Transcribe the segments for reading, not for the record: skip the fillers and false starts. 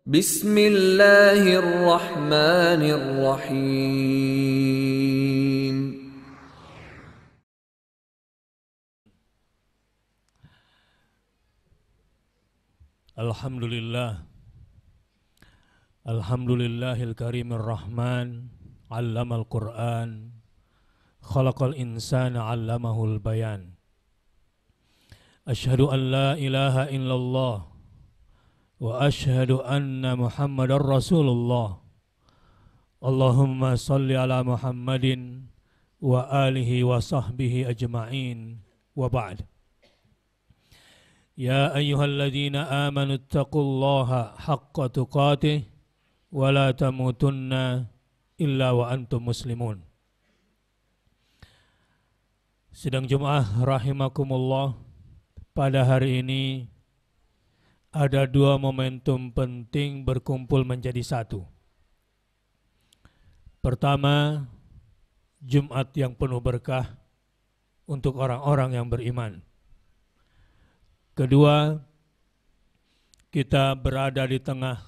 Bismillahirrahmanirrahim. Alhamdulillah. Alhamdulillahil karimir rahman, 'allamal Qur'an, khalaqal insana 'allamahul bayan. Asyhadu an la ilaha illallah wa asyhadu anna Muhammadar Rasulullah. Allahumma salli ala Muhammadin wa alihi wa sahbihi ajma'in, wa ba'd. Ya ayyuhalladzina amanu ittaqullaha haqqa tuqatih wa la tamutunna illa wa antum muslimun. Sidang Jumat rahimakumullah, pada hari ini ada dua momentum penting berkumpul menjadi satu. Pertama, Jumat yang penuh berkah untuk orang-orang yang beriman. Kedua, kita berada di tengah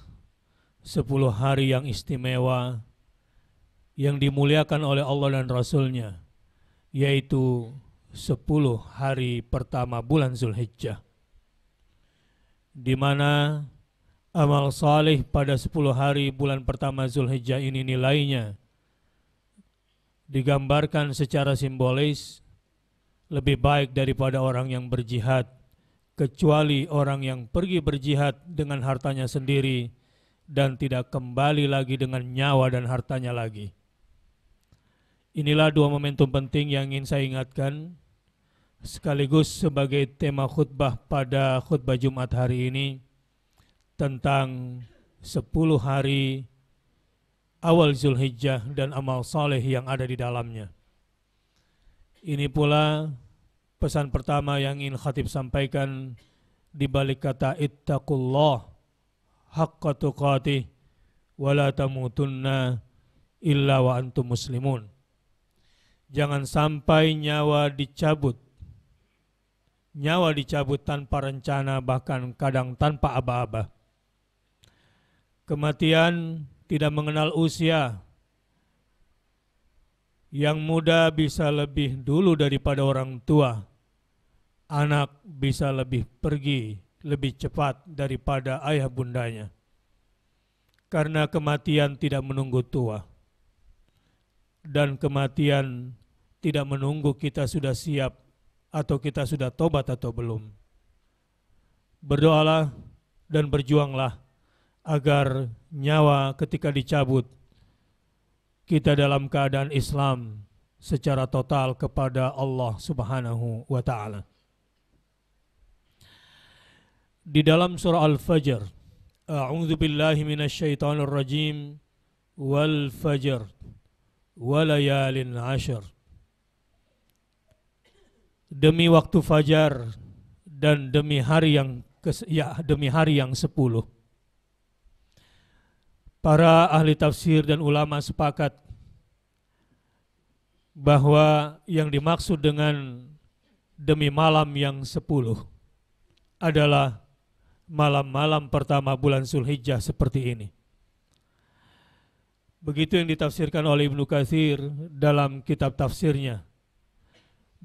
10 hari yang istimewa yang dimuliakan oleh Allah dan Rasul-Nya, yaitu 10 hari pertama bulan Zulhijjah, di mana amal saleh pada 10 hari bulan pertama Zulhijjah ini nilainya digambarkan secara simbolis lebih baik daripada orang yang berjihad, kecuali orang yang pergi berjihad dengan hartanya sendiri dan tidak kembali lagi dengan nyawa dan hartanya lagi. Inilah dua momentum penting yang ingin saya ingatkan, sekaligus sebagai tema khutbah pada khutbah Jumat hari ini tentang 10 hari awal Zulhijjah dan amal saleh yang ada di dalamnya. Ini pula pesan pertama yang ingin khatib sampaikan di balik kata ittaqullah haqqa tuqatih wa la tamutunna illa wa antum muslimun. Jangan sampai nyawa dicabut tanpa rencana, bahkan kadang tanpa aba-aba. Kematian tidak mengenal usia. Yang muda bisa lebih dulu daripada orang tua. Anak bisa lebih pergi lebih cepat daripada ayah bundanya. Karena kematian tidak menunggu tua. Dan kematian tidak menunggu kita sudah siap atau kita sudah tobat atau belum. Berdoalah dan berjuanglah agar nyawa ketika dicabut kita dalam keadaan Islam secara total kepada Allah Subhanahu wa ta'ala. Di dalam surah Al-Fajr, a'udzu billahi minasyaitonir rajim, wal fajr walayalin 'ashr. Demi waktu fajar dan demi hari yang 10. Para ahli tafsir dan ulama sepakat bahwa yang dimaksud dengan demi malam yang 10 adalah malam-malam pertama bulan Zulhijjah seperti ini. Begitu yang ditafsirkan oleh Ibnu Katsir dalam kitab tafsirnya,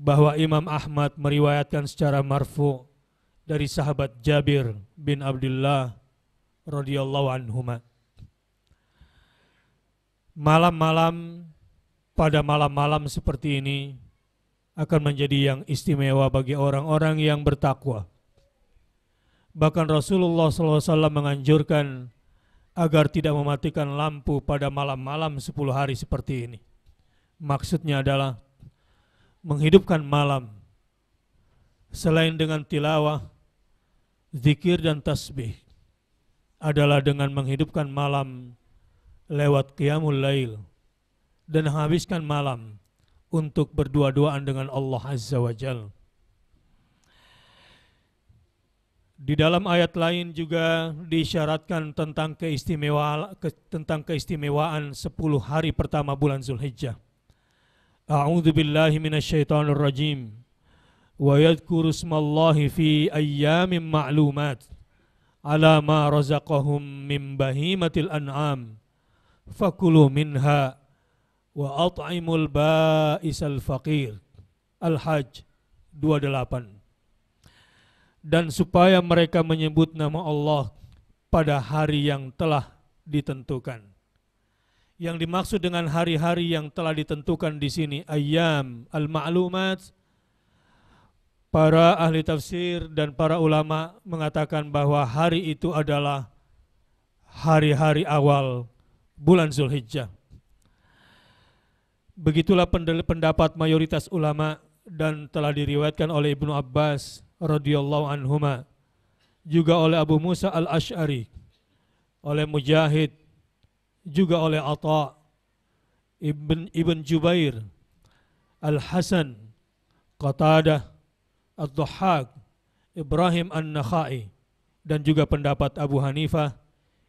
bahwa Imam Ahmad meriwayatkan secara marfu dari sahabat Jabir bin Abdullah radhiyallahu anhuma. Pada malam-malam seperti ini akan menjadi yang istimewa bagi orang-orang yang bertakwa. Bahkan Rasulullah SAW menganjurkan agar tidak mematikan lampu pada malam-malam 10 hari seperti ini. Maksudnya adalah menghidupkan malam selain dengan tilawah, zikir dan tasbih adalah dengan menghidupkan malam lewat qiyamul lail dan habiskan malam untuk berdua-duaan dengan Allah Azza wa Jalla. Di dalam ayat lain juga diisyaratkan tentang keistimewaan 10 hari pertama bulan Zulhijjah. A'udzu billahi minasyaitonir rajim. Wa yadhkuru ismallahi fi ayyamin ma'lumat ala ma razaqahum min bahimatil an'am fakulu minha wa at'imul ba'isal faqir. Al-Hajj 28. Dan supaya mereka menyebut nama Allah pada hari yang telah ditentukan. Yang dimaksud dengan hari-hari yang telah ditentukan di sini ayyam al-ma'lumat. Para ahli tafsir dan para ulama mengatakan bahwa hari itu adalah hari-hari awal bulan Zulhijjah. Begitulah pendapat mayoritas ulama dan telah diriwayatkan oleh Ibnu Abbas radhiyallahu anhuma, juga oleh Abu Musa al-Ash'ari, oleh Mujahid, juga oleh Atha, Ibn Jubair, Al-Hasan, Qatadah, Ad-Dhahhak, Ibrahim An-Nakhai, dan juga pendapat Abu Hanifah,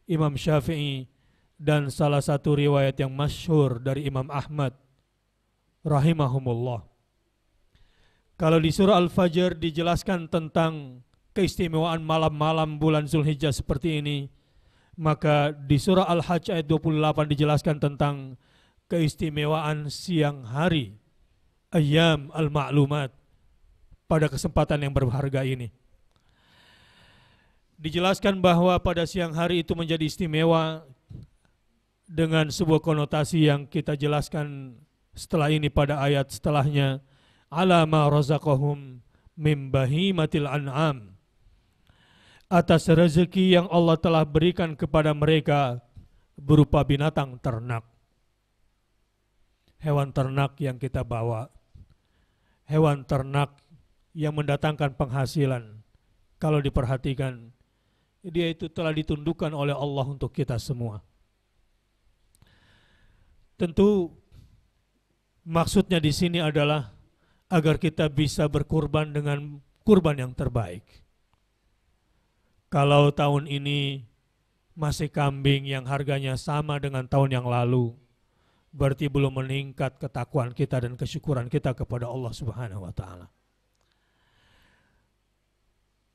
Imam Syafi'i, dan salah satu riwayat yang masyhur dari Imam Ahmad rahimahumullah. Kalau di surah Al-Fajr dijelaskan tentang keistimewaan malam-malam bulan Zulhijjah seperti ini, maka di surah Al-Hajj ayat 28 dijelaskan tentang keistimewaan siang hari, ayyam al-ma'lumat, pada kesempatan yang berharga ini. Dijelaskan bahwa pada siang hari itu menjadi istimewa dengan sebuah konotasi yang kita jelaskan setelah ini pada ayat setelahnya, ala ma razaqahum min bahimatil an'am, atas rezeki yang Allah telah berikan kepada mereka berupa binatang ternak. Hewan ternak yang kita bawa, hewan ternak yang mendatangkan penghasilan, kalau diperhatikan, dia itu telah ditundukkan oleh Allah untuk kita semua. Tentu maksudnya di sini adalah agar kita bisa berkurban dengan kurban yang terbaik. Kalau tahun ini masih kambing yang harganya sama dengan tahun yang lalu, berarti belum meningkat ketakwaan kita dan kesyukuran kita kepada Allah Subhanahu wa taala.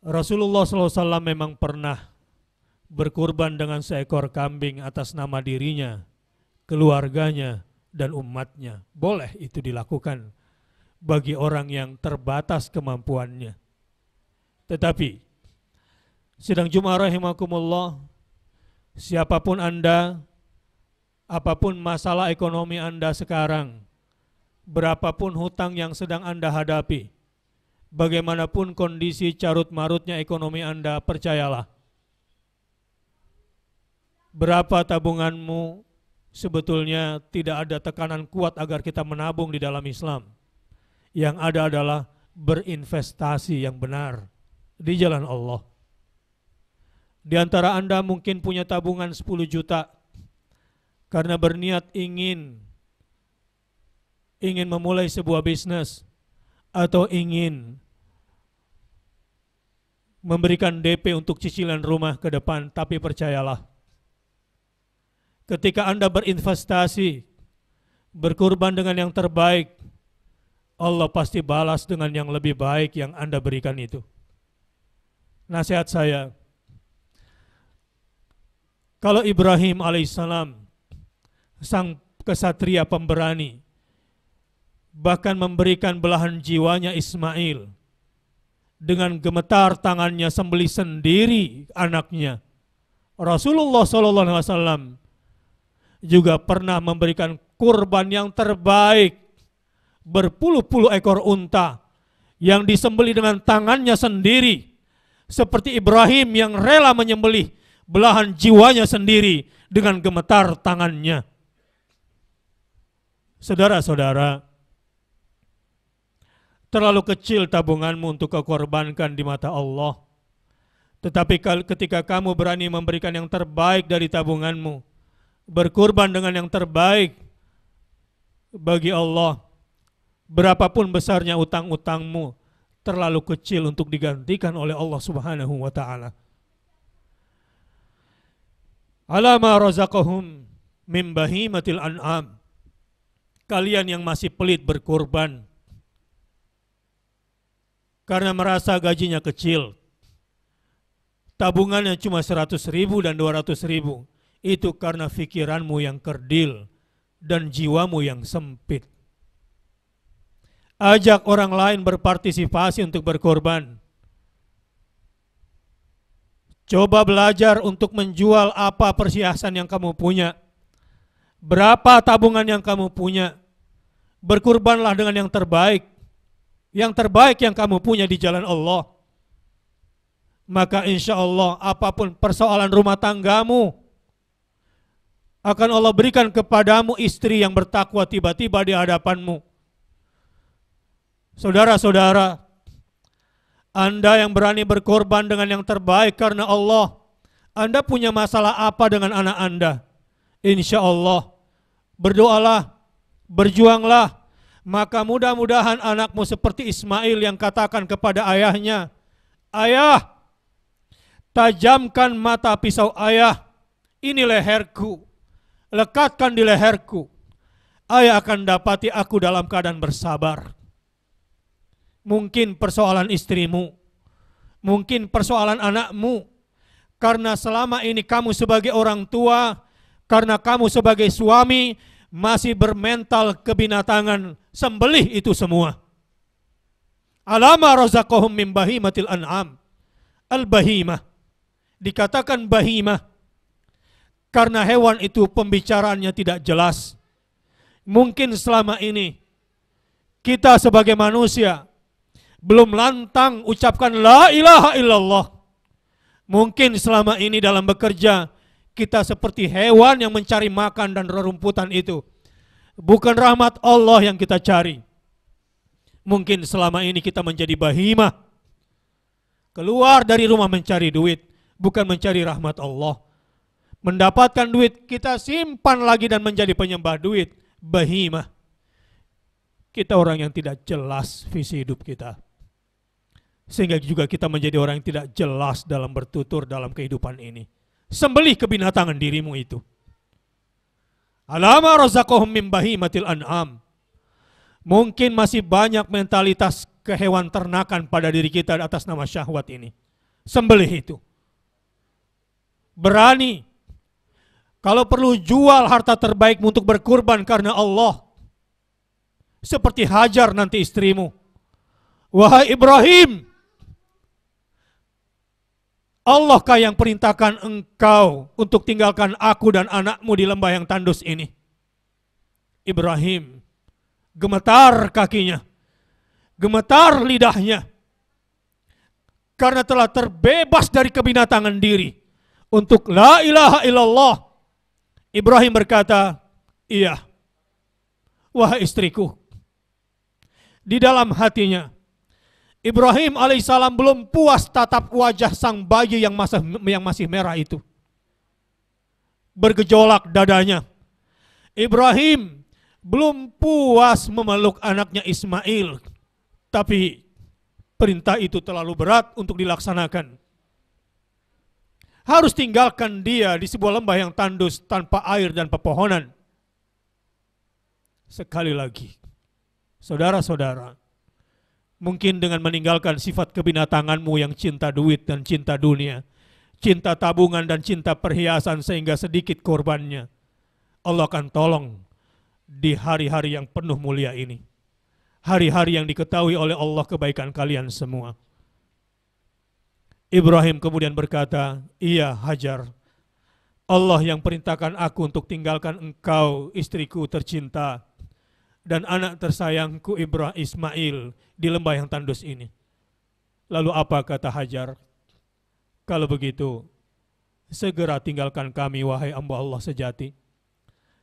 Rasulullah SAW memang pernah berkurban dengan seekor kambing atas nama dirinya, keluarganya, dan umatnya. Boleh itu dilakukan bagi orang yang terbatas kemampuannya. Tetapi, sidang Jumat rahimakumullah, siapapun Anda, apapun masalah ekonomi Anda sekarang, berapapun hutang yang sedang Anda hadapi, bagaimanapun kondisi carut-marutnya ekonomi Anda, percayalah, berapa tabunganmu sebetulnya tidak ada tekanan kuat agar kita menabung di dalam Islam. Yang ada adalah berinvestasi yang benar di jalan Allah. Di antara Anda mungkin punya tabungan 10 juta karena berniat ingin memulai sebuah bisnis atau ingin memberikan DP untuk cicilan rumah ke depan. Tapi percayalah, ketika Anda berinvestasi, berkurban dengan yang terbaik, Allah pasti balas dengan yang lebih baik yang Anda berikan itu. Nasihat saya, kalau Ibrahim alaihissalam, sang kesatria pemberani, bahkan memberikan belahan jiwanya Ismail, dengan gemetar tangannya sembelih sendiri anaknya, Rasulullah SAW juga pernah memberikan kurban yang terbaik, berpuluh-puluh ekor unta yang disembelih dengan tangannya sendiri, seperti Ibrahim yang rela menyembelih belahan jiwanya sendiri dengan gemetar tangannya. Saudara-saudara, terlalu kecil tabunganmu untuk kau korbankan di mata Allah. Tetapi ketika kamu berani memberikan yang terbaik dari tabunganmu, berkurban dengan yang terbaik bagi Allah, berapapun besarnya utang-utangmu, terlalu kecil untuk digantikan oleh Allah Subhanahu wa taala. Ala ma razaqahum min bahimatil an'am. Kalian yang masih pelit berkurban karena merasa gajinya kecil, tabungannya cuma 100.000 dan 200.000. Itu karena pikiranmu yang kerdil dan jiwamu yang sempit. Ajak orang lain berpartisipasi untuk berkorban. Coba belajar untuk menjual apa perhiasan yang kamu punya. Berapa tabungan yang kamu punya. Berkorbanlah dengan yang terbaik. Yang terbaik yang kamu punya di jalan Allah. Maka insya Allah apapun persoalan rumah tanggamu, akan Allah berikan kepadamu istri yang bertakwa tiba-tiba di hadapanmu. Saudara-saudara, Anda yang berani berkorban dengan yang terbaik karena Allah, Anda punya masalah apa dengan anak Anda? Insya Allah, berdoalah, berjuanglah, maka mudah-mudahan anakmu seperti Ismail yang katakan kepada ayahnya, "Ayah, tajamkan mata pisau ayah, ini leherku. Lekatkan di leherku. Ayah akan dapati aku dalam keadaan bersabar." Mungkin persoalan istrimu, mungkin persoalan anakmu, karena selama ini kamu sebagai orang tua, karena kamu sebagai suami masih bermental kebinatangan, sembelih itu semua. Alama razaqahum min bahimatil an'am. Al-bahimah, dikatakan bahimah karena hewan itu pembicaraannya tidak jelas. Mungkin selama ini kita sebagai manusia belum lantang ucapkan la ilaha illallah. Mungkin selama ini dalam bekerja kita seperti hewan yang mencari makan dan rerumputan itu. Bukan rahmat Allah yang kita cari. Mungkin selama ini kita menjadi bahimah. Keluar dari rumah mencari duit, bukan mencari rahmat Allah. Mendapatkan duit, kita simpan lagi dan menjadi penyembah duit. Bahimah. Kita orang yang tidak jelas visi hidup kita. Sehingga juga kita menjadi orang yang tidak jelas dalam bertutur dalam kehidupan ini. Sembelih kebinatangan dirimu itu. Alama razaqahum min bahimatil an'am. Mungkin masih banyak mentalitas kehewan ternakan pada diri kita atas nama syahwat ini. Sembelih itu. Berani. Kalau perlu jual harta terbaikmu untuk berkurban karena Allah. Seperti Hajar nanti istrimu. Wahai Ibrahim, Allahkah yang perintahkan engkau untuk tinggalkan aku dan anakmu di lembah yang tandus ini? Ibrahim gemetar kakinya, gemetar lidahnya, karena telah terbebas dari kebinatangan diri untuk la ilaha illallah. Ibrahim berkata, iya, wahai istriku. Di dalam hatinya, Ibrahim alaihissalam belum puas tatap wajah sang bayi yang masih merah itu. Bergejolak dadanya. Ibrahim belum puas memeluk anaknya Ismail. Tapi perintah itu terlalu berat untuk dilaksanakan. Harus tinggalkan dia di sebuah lembah yang tandus tanpa air dan pepohonan. Sekali lagi, saudara-saudara, mungkin dengan meninggalkan sifat kebinatanganmu yang cinta duit dan cinta dunia, cinta tabungan dan cinta perhiasan sehingga sedikit korbannya, Allah akan tolong di hari-hari yang penuh mulia ini. Hari-hari yang diketahui oleh Allah kebaikan kalian semua. Ibrahim kemudian berkata, iya Hajar, Allah yang perintahkan aku untuk tinggalkan engkau, istriku tercinta, dan anak tersayangku Ibrahim Ismail di lembah yang tandus ini. Lalu apa kata Hajar? Kalau begitu, segera tinggalkan kami wahai hamba Allah sejati.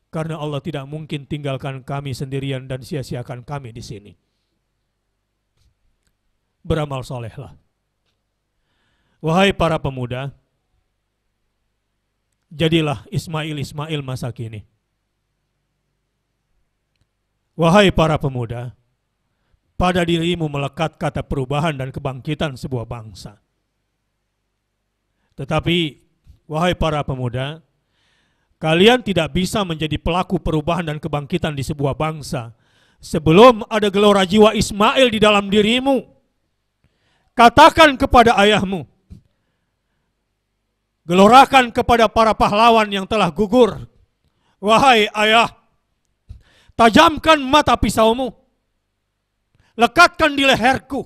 Karena Allah tidak mungkin tinggalkan kami sendirian dan sia-siakan kami di sini. Beramal solehlah. Wahai para pemuda, jadilah Ismail masa kini. Wahai para pemuda, pada dirimu melekat kata perubahan dan kebangkitan sebuah bangsa. Tetapi, wahai para pemuda, kalian tidak bisa menjadi pelaku perubahan dan kebangkitan di sebuah bangsa sebelum ada gelora jiwa Ismail di dalam dirimu. Katakan kepada ayahmu, Gelorakan kepada para pahlawan yang telah gugur. Wahai ayah, tajamkan mata pisaumu, lekatkan di leherku,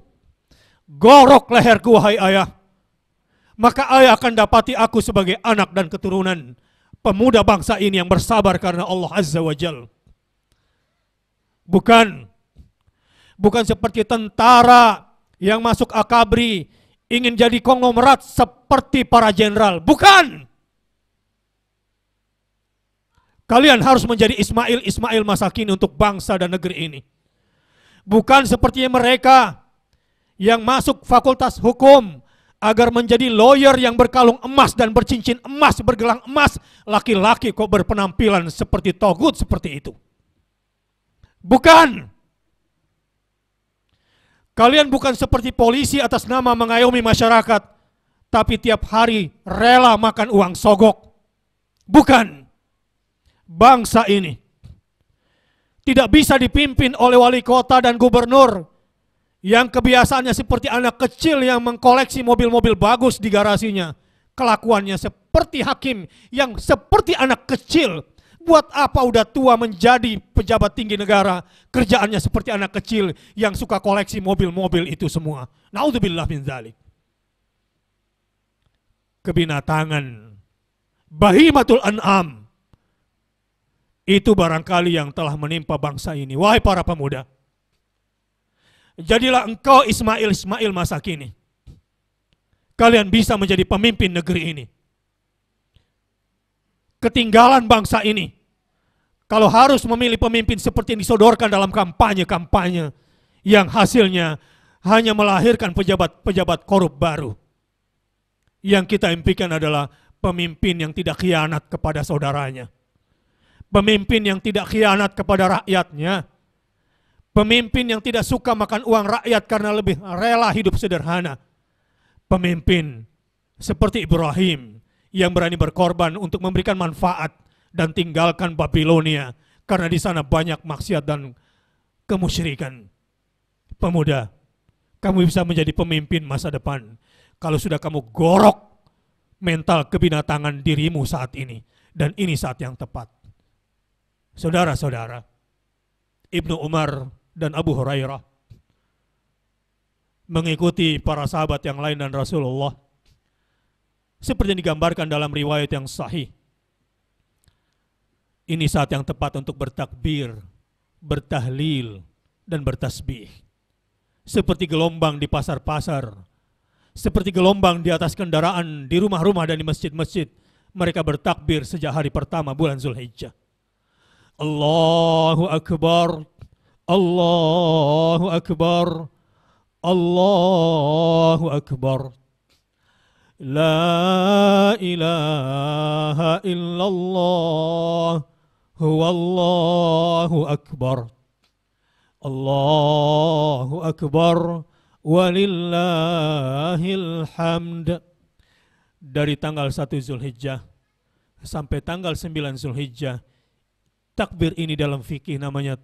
gorok leherku wahai ayah. Maka ayah akan dapati aku sebagai anak dan keturunan pemuda bangsa ini yang bersabar karena Allah Azza wa Jal. Bukan seperti tentara yang masuk akabri ingin jadi konglomerat seperti para jenderal. Bukan. Kalian harus menjadi Ismail masa kini untuk bangsa dan negeri ini. Bukan seperti mereka yang masuk fakultas hukum agar menjadi lawyer yang berkalung emas dan bercincin emas, bergelang emas. Laki-laki kok berpenampilan seperti togut seperti itu. Bukan. Kalian bukan seperti polisi atas nama mengayomi masyarakat, tapi tiap hari rela makan uang sogok. Bukan. Bangsa ini tidak bisa dipimpin oleh wali kota dan gubernur yang kebiasaannya seperti anak kecil yang mengkoleksi mobil-mobil bagus di garasinya. Kelakuannya seperti hakim yang seperti anak kecil. Buat apa udah tua menjadi pejabat tinggi negara, kerjaannya seperti anak kecil yang suka koleksi mobil-mobil itu semua. Naudzubillah min dzalik. Kebinatangan, bahimatul an'am, itu barangkali yang telah menimpa bangsa ini. Wahai para pemuda, jadilah engkau Ismail masa kini. Kalian bisa menjadi pemimpin negeri ini. Ketinggalan bangsa ini kalau harus memilih pemimpin seperti yang disodorkan dalam kampanye-kampanye yang hasilnya hanya melahirkan pejabat-pejabat korup baru. Yang kita impikan adalah pemimpin yang tidak khianat kepada saudaranya. Pemimpin yang tidak khianat kepada rakyatnya. Pemimpin yang tidak suka makan uang rakyat karena lebih rela hidup sederhana. Pemimpin seperti Ibrahim yang berani berkorban untuk memberikan manfaat dan tinggalkan Babilonia karena di sana banyak maksiat dan kemusyrikan. Pemuda, kamu bisa menjadi pemimpin masa depan kalau sudah kamu gorok mental kebinatangan dirimu saat ini, dan ini saat yang tepat. Saudara-saudara, Ibnu Umar dan Abu Hurairah mengikuti para sahabat yang lain dan Rasulullah seperti yang digambarkan dalam riwayat yang sahih. Ini saat yang tepat untuk bertakbir, bertahlil, dan bertasbih. Seperti gelombang di pasar-pasar, seperti gelombang di atas kendaraan, di rumah-rumah dan di masjid-masjid. Mereka bertakbir sejak hari pertama bulan Zulhijjah. Allahu Akbar, Allahu Akbar, Allahu Akbar. La ilaha illallah, huwallahu akbar. Allahu akbar, walillahil hamd. Dari tanggal 1 Zulhijjah sampai tanggal 9 Zulhijjah, takbir ini dalam fikih namanya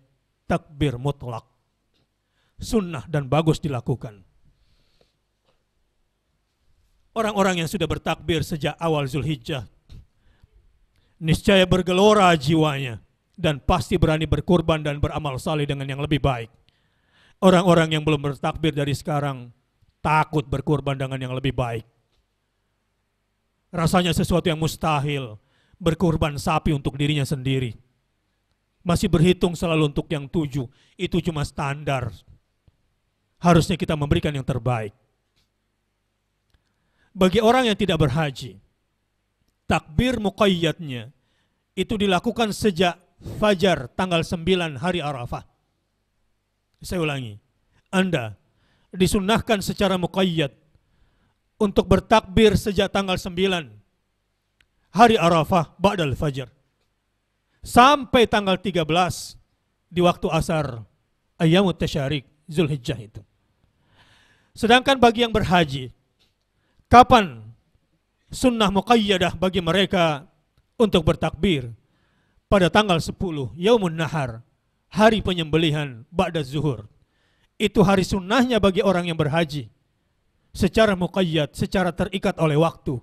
takbir mutlak. Sunnah dan bagus dilakukan. Orang-orang yang sudah bertakbir sejak awal Zulhijjah niscaya bergelora jiwanya dan pasti berani berkurban dan beramal saleh dengan yang lebih baik. Orang-orang yang belum bertakbir dari sekarang takut berkurban dengan yang lebih baik. Rasanya sesuatu yang mustahil berkurban sapi untuk dirinya sendiri. Masih berhitung selalu untuk yang 7, itu cuma standar. Harusnya kita memberikan yang terbaik. Bagi orang yang tidak berhaji, takbir muqayyadnya itu dilakukan sejak fajar tanggal 9 hari Arafah. Saya ulangi, Anda disunnahkan secara muqayyad untuk bertakbir sejak tanggal 9 hari Arafah ba'dal fajar sampai tanggal 13 di waktu asar ayyamut tasyarik Zulhijjah itu. Sedangkan bagi yang berhaji, kapan sunnah muqayyadah bagi mereka untuk bertakbir? Pada tanggal 10 Yaumun Nahar, hari penyembelihan ba'da zuhur. Itu hari sunnahnya bagi orang yang berhaji secara muqayyad, secara terikat oleh waktu.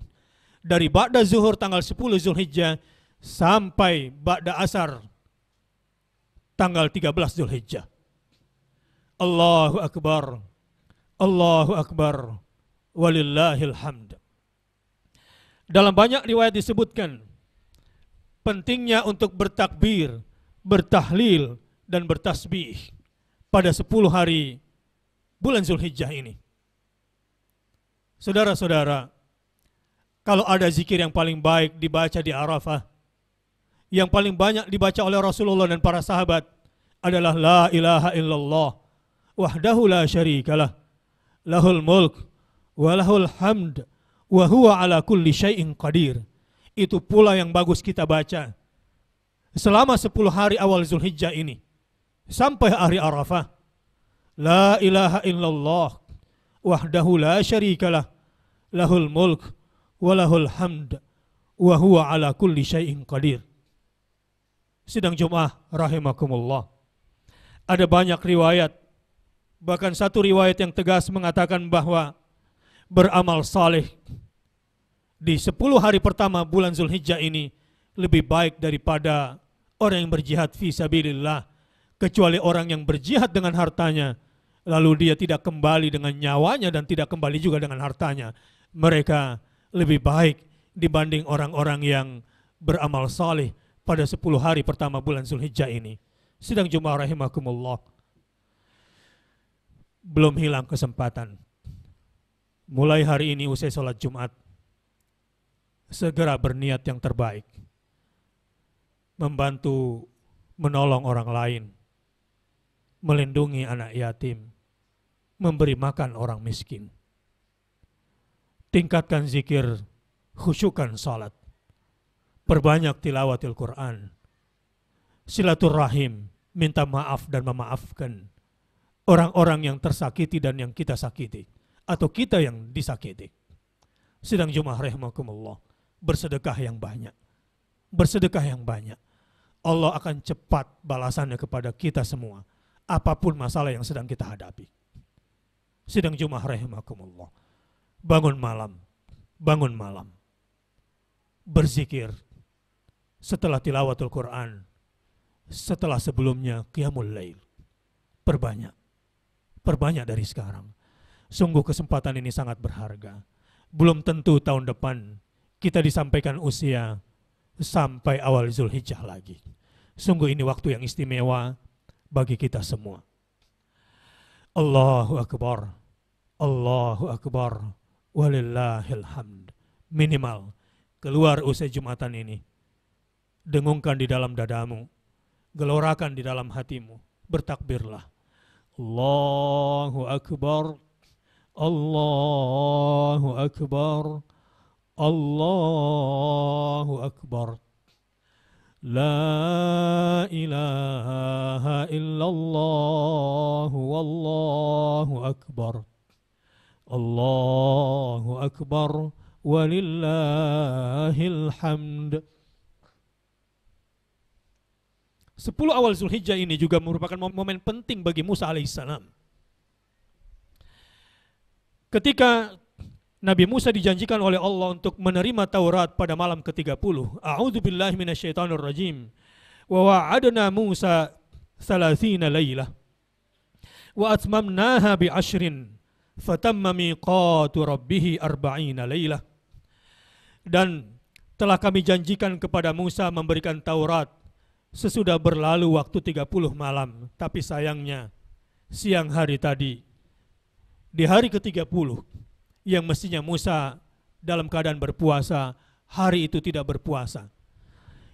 dari ba'da zuhur tanggal 10 Zulhijjah sampai ba'da asar tanggal 13 Zulhijjah. Allahu Akbar, Allahu Akbar, walillahil hamd. Dalam banyak riwayat disebutkan pentingnya untuk bertakbir, bertahlil, dan bertasbih pada 10 hari bulan Zulhijjah ini. Saudara-saudara, kalau ada zikir yang paling baik dibaca di Arafah, yang paling banyak dibaca oleh Rasulullah dan para sahabat adalah La ilaha illallah wahdahu la syarikalah lahul mulk wa lahul hamd wa huwa ala kulli syai'in qadir. Itu pula yang bagus kita baca selama 10 hari awal Zulhijjah ini sampai hari Arafah. La ilaha illallah wahdahu la syarikalah lahul mulk wa lahul hamd wa huwa ala kulli syai'in qadir. Sidang Jumat rahimakumullah, ada banyak riwayat, bahkan satu riwayat yang tegas mengatakan bahwa beramal saleh di 10 hari pertama bulan Zulhijjah ini lebih baik daripada orang yang berjihad fi sabilillah, kecuali orang yang berjihad dengan hartanya lalu dia tidak kembali dengan nyawanya dan tidak kembali juga dengan hartanya. Mereka lebih baik dibanding orang-orang yang beramal saleh pada 10 hari pertama bulan Zulhijjah ini. Sidang Jumat rahimakumullah, belum hilang kesempatan. Mulai hari ini usai sholat Jumat, segera berniat yang terbaik, membantu menolong orang lain, melindungi anak yatim, memberi makan orang miskin. Tingkatkan zikir, khusyukkan salat, perbanyak tilawatil Quran, silaturahim, minta maaf dan memaafkan orang-orang yang tersakiti dan yang kita sakiti, atau kita yang disakiti. Sidang Jumat rahimakumullah, bersedekah yang banyak, bersedekah yang banyak. Allah akan cepat balasannya kepada kita semua, apapun masalah yang sedang kita hadapi. Sidang Jumat rahimakumullah, bangun malam, berzikir setelah tilawatul Quran, setelah sebelumnya qiyamul lail. Perbanyak dari sekarang. Sungguh kesempatan ini sangat berharga. Belum tentu tahun depan kita disampaikan usia sampai awal Zulhijjah lagi. Sungguh ini waktu yang istimewa bagi kita semua. Allahu Akbar, Allahu Akbar, walillahil hamd. Minimal keluar usai Jumatan ini, dengungkan di dalam dadamu, gelorakan di dalam hatimu, bertakbirlah. Allahu Akbar, Allahu Akbar, Allahu Akbar. La ilaha illallah wallahu akbar. Allahu akbar walillahil hamd. 10 awal Zulhijjah ini juga merupakan momen penting bagi Musa alaihissalam. Ketika Nabi Musa dijanjikan oleh Allah untuk menerima Taurat pada malam ke-30. A'udzubillahi minasyaitonirrajim. Wa wa'adna Musa 30 lailah wa atmamnaha bi 'ashrin fatamma miqatu rabbih 40 lailah. Dan telah kami janjikan kepada Musa memberikan Taurat sesudah berlalu waktu 30 malam, tapi sayangnya siang hari tadi di hari ke-30 yang mestinya Musa dalam keadaan berpuasa, hari itu tidak berpuasa.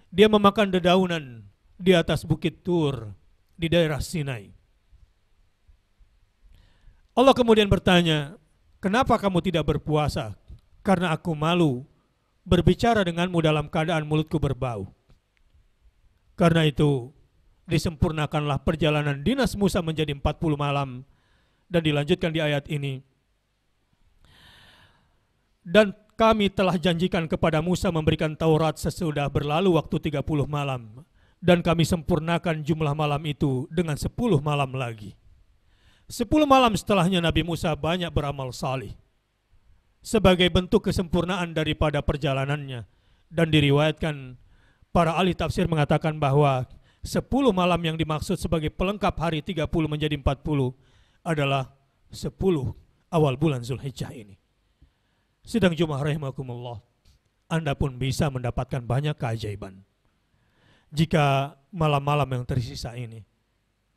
Dia memakan dedaunan di atas bukit Tur di daerah Sinai. Allah kemudian bertanya, kenapa kamu tidak berpuasa? Karena aku malu berbicara denganmu dalam keadaan mulutku berbau. Karena itu disempurnakanlah perjalanan dinas Musa menjadi 40 malam. Dan dilanjutkan di ayat ini, dan kami telah janjikan kepada Musa memberikan Taurat sesudah berlalu waktu 30 malam. Dan kami sempurnakan jumlah malam itu dengan 10 malam lagi. 10 malam setelahnya Nabi Musa banyak beramal salih. sebagai bentuk kesempurnaan daripada perjalanannya. Dan diriwayatkan para ahli tafsir mengatakan bahwa 10 malam yang dimaksud sebagai pelengkap hari 30 menjadi 40 adalah 10 awal bulan Zulhijjah ini. Sidang Jumat rahimakumullah, Anda pun bisa mendapatkan banyak keajaiban jika malam-malam yang tersisa ini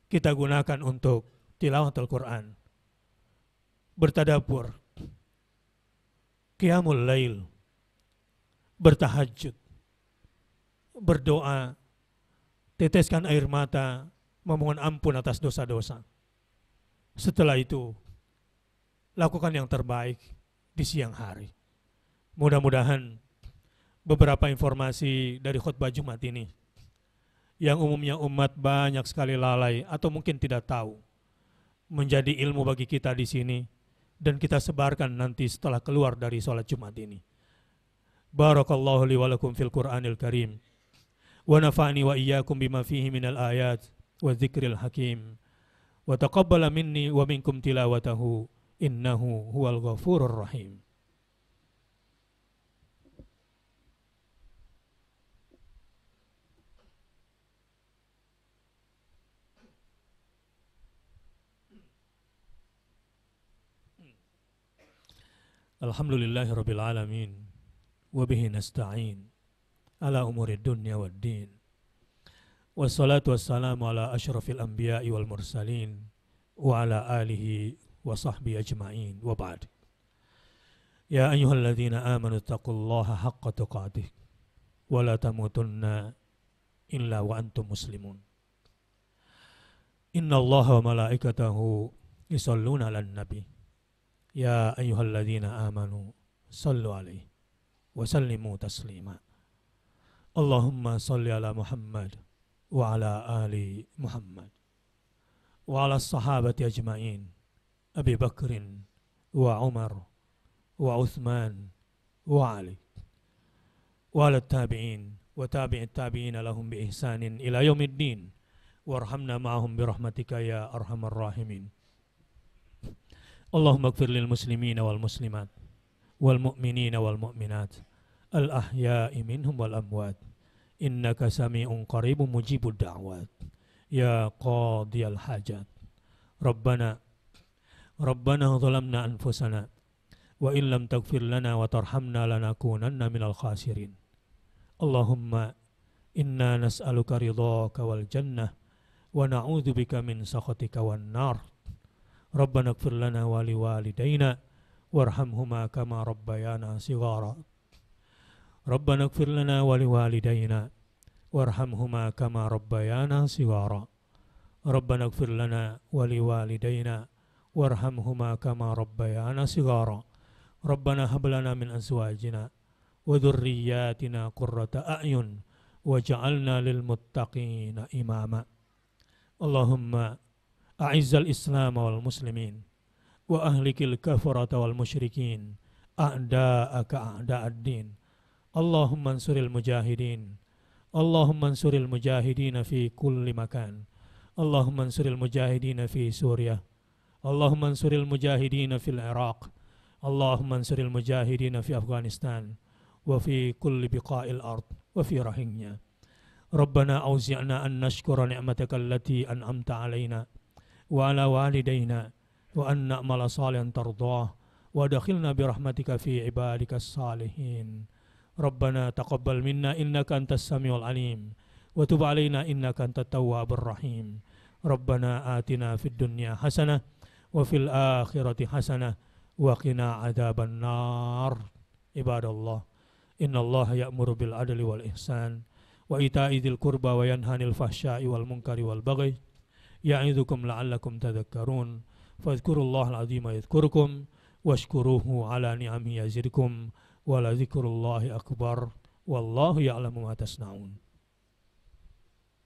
kita gunakan untuk tilawatul Quran, bertadabbur, qiyamul lail, bertahajud, berdoa, teteskan air mata, memohon ampun atas dosa-dosa. Setelah itu, lakukan yang terbaik di siang hari. Mudah-mudahan beberapa informasi dari khutbah Jumat ini yang umumnya umat banyak sekali lalai atau mungkin tidak tahu, menjadi ilmu bagi kita di sini dan kita sebarkan nanti setelah keluar dari sholat Jumat ini. Barakallahu li wa lakum fil Qur'anil Karim wa nafa'ni wa iyyakum bima fihi minal ayat wa dzikril hakim wa taqabbala minni wa minkum tilawatahu innahu huwal ghafurur rahim. Alhamdulillahirabbil alamin wa bihi nasta'in ala umurid dunya waddin. Wassalatu wassalamu ala asyrafil anbiya'i wal mursalin wa ala alihi wa sahbihi ajma'in wa ba'd. Ya ayyuhalladzina amanu taqullaha haqqa tuqatih wa la tamutunna illa wa antum muslimun. Innallaha wa malaikatahu yusholluna 'alan nabi. Ya ayyuhalladzina amanu sallu alaihi wa sallimu taslima. Allahumma salli ala Muhammad wa ala ali Muhammad wa ala sahabati ajma'in Abi Bakrin wa Umar wa Uthman wa Ali wa ala tabi'in wa tabi'it tabi'in lahum bi ihsanin ila yaumiddin warhamna ma'ahum birahmatika ya arhamar rahimin. Allahumma ighfir lil muslimina wal muslimat wal mu'minina wal mu'minat al ahya'i minhum wal amwat innaka sami'un qaribun mujibud da'wat ya qadiyal hajat. Rabbana zalamna anfusana wa in lam taghfir lana wa tarhamna lanakunanna minal khasirin. Allahumma inna nas'aluka ridhaka wal jannah wa na'udzubika min sakhatika wan nar. Rabbana ighfir lana wa liwalidayna warhamhuma kama rabbayana shighara. Rabbana ighfir lana wa liwalidayna warhamhuma kama rabbayana shighara. Rabbana ighfir lana wa liwalidayna warhamhuma kama rabbayana shighara. Rabbana hab lana min azwajina wa dhurriyyatina qurrata a'yun waj'alna lil muttaqina imama. Allahumma a'izzal Islam wal muslimin wa ahlikil kafarata wal musyrikin a'da'aka a'da'ad din. Allahumma ansuril mujahidin. Allahumma ansuril mujahidin fi kulli makan. Allahumma ansuril mujahidin fi Suriah. Allahumma ansuril mujahidin fil Iraq. Allahumma ansuril mujahidin fi Afghanistan wa fi kulli biqa'il ard wa fi rahimnya. Rabbana auzi'na an nashkura ni'mataka allati an'amta alaina wa ala walidayna wa an na'mala salihan tardah wa adkhilna bi rahmatika fi ibadikas salihin. Rabbana taqabbal minna innaka antas samiul alim wa tub alaina innaka antat tawwabur rahim. Rabbana atina fid dunya hasanah wa fil akhirati hasanah wa qina adzaban nar. Ibadallah, innallaha ya'muru bil adli wal ihsan wa ita'i dzil qurba wa yanha 'anil fahsya'i wal munkari wal baghi ya'idzukum la'allakum tadhakkarun. Fadhkurullahal 'azima yadhkurukum washkuruhu 'ala ni'amihi yazidkum wa la dzikrullahi akbar wallahu ya'lamu ma tasna'un.